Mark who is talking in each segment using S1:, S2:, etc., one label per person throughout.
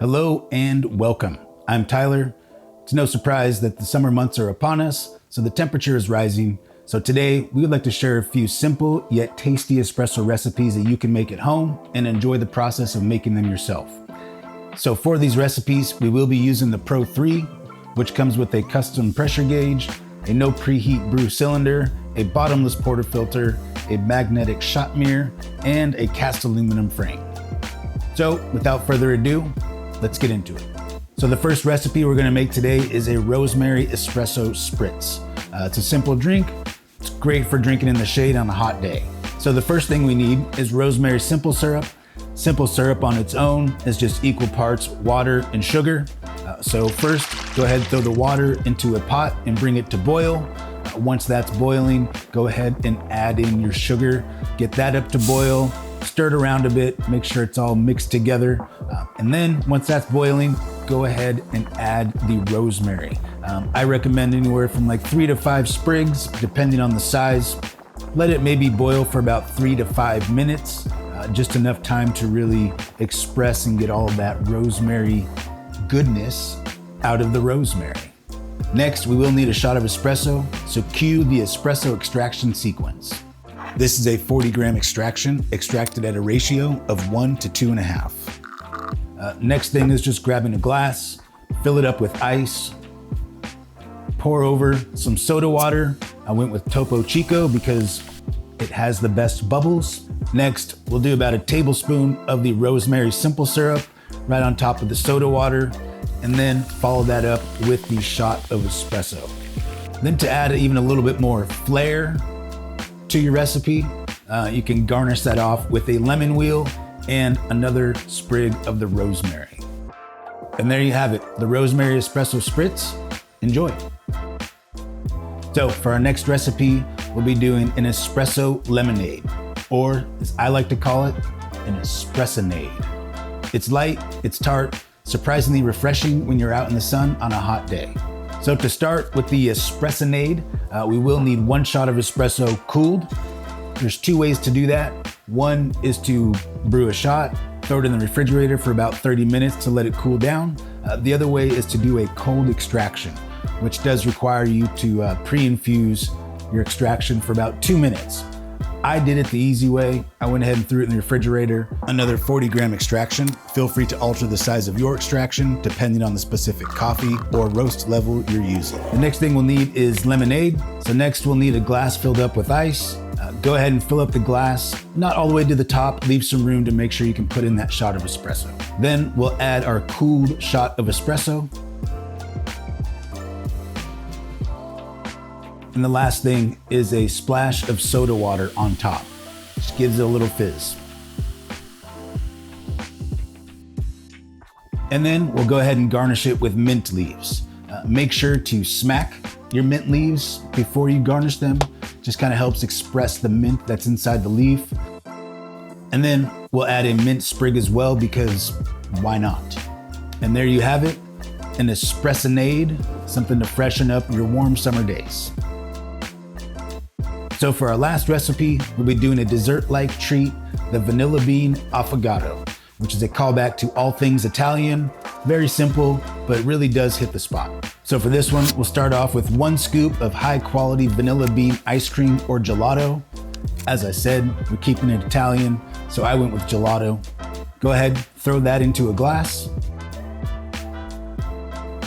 S1: Hello and welcome. I'm Tyler. It's no surprise that the summer months are upon us, so the temperature is rising. So today we would like to share a few simple yet tasty espresso recipes that you can make at home and enjoy the process of making them yourself. So for these recipes, we will be using the Pro 3, which comes with a custom pressure gauge, a no preheat brew cylinder, a bottomless portafilter, a magnetic shot mirror, and a cast aluminum frame. So without further ado, let's get into it. So the first recipe we're gonna make today is a Rosemary Espresso Spritz. It's a simple drink. It's great for drinking in the shade on a hot day. So the first thing we need is rosemary simple syrup. Simple syrup on its own is just equal parts water and sugar. So first, go ahead and throw the water into a pot and bring it to boil. Once that's boiling, go ahead and add in your sugar. Get that up to boil. Stir it around a bit, make sure it's all mixed together. And then once that's boiling, go ahead and add the rosemary. I recommend anywhere from like 3 to 5 sprigs, depending on the size. Let it maybe boil for about 3 to 5 minutes, just enough time to really express and get all of that rosemary goodness out of the rosemary. Next, we will need a shot of espresso, so cue the espresso extraction sequence. This is a 40-gram extraction, extracted at a ratio of 1 to 2.5. Next thing is just grabbing a glass, fill it up with ice, pour over some soda water. I went with Topo Chico because it has the best bubbles. Next, we'll do about a tablespoon of the rosemary simple syrup right on top of the soda water, and then follow that up with the shot of espresso. Then to add even a little bit more flair to your recipe, you can garnish that off with a lemon wheel and another sprig of the rosemary. And there you have it, the Rosemary Espresso Spritz. Enjoy. So for our next recipe, we'll be doing an espresso lemonade, or as I like to call it, an espressonade. It's light, it's tart, surprisingly refreshing when you're out in the sun on a hot day. So to start with the espressonade, we will need 1 shot of espresso cooled. There's 2 ways to do that. One is to brew a shot, throw it in the refrigerator for about 30 minutes to let it cool down. The other way is to do a cold extraction, which does require you to pre-infuse your extraction for about 2 minutes. I did it the easy way. I went ahead and threw it in the refrigerator. Another 40-gram extraction. Feel free to alter the size of your extraction depending on the specific coffee or roast level you're using. The next thing we'll need is lemonade. So next we'll need a glass filled up with ice. Go ahead and fill up the glass, not all the way to the top, leave some room to make sure you can put in that shot of espresso. Then we'll add our cooled shot of espresso. And the last thing is a splash of soda water on top. Just gives it a little fizz. And then we'll go ahead and garnish it with mint leaves. Make sure to smack your mint leaves before you garnish them. Just kind of helps express the mint that's inside the leaf. And then we'll add a mint sprig as well, because why not? And there you have it, an espressonade, something to freshen up your warm summer days. So for our last recipe, we'll be doing a dessert-like treat, the vanilla bean affogato, which is a callback to all things Italian. Very simple, but it really does hit the spot. So for this one, we'll start off with 1 scoop of high-quality vanilla bean ice cream or gelato. As I said, we're keeping it Italian, so I went with gelato. Go ahead, throw that into a glass.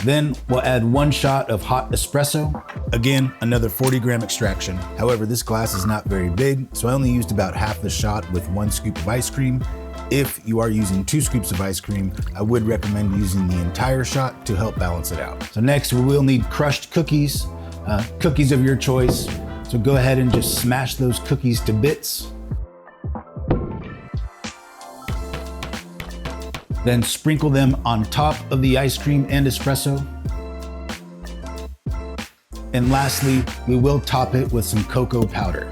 S1: Then we'll add 1 shot of hot espresso. Again, another 40-gram extraction. However, this glass is not very big, so I only used about half the shot with 1 scoop of ice cream. If you are using 2 scoops of ice cream, I would recommend using the entire shot to help balance it out. So next, we will need crushed cookies, cookies of your choice. So go ahead and just smash those cookies to bits. Then sprinkle them on top of the ice cream and espresso. And lastly, we will top it with some cocoa powder.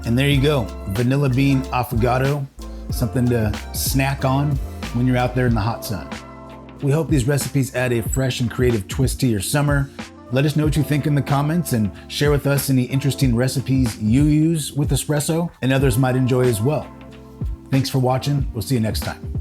S1: And there you go, vanilla bean affogato, something to snack on when you're out there in the hot sun. We hope these recipes add a fresh and creative twist to your summer. Let us know what you think in the comments and share with us any interesting recipes you use with espresso and others might enjoy as well. Thanks for watching. We'll see you next time.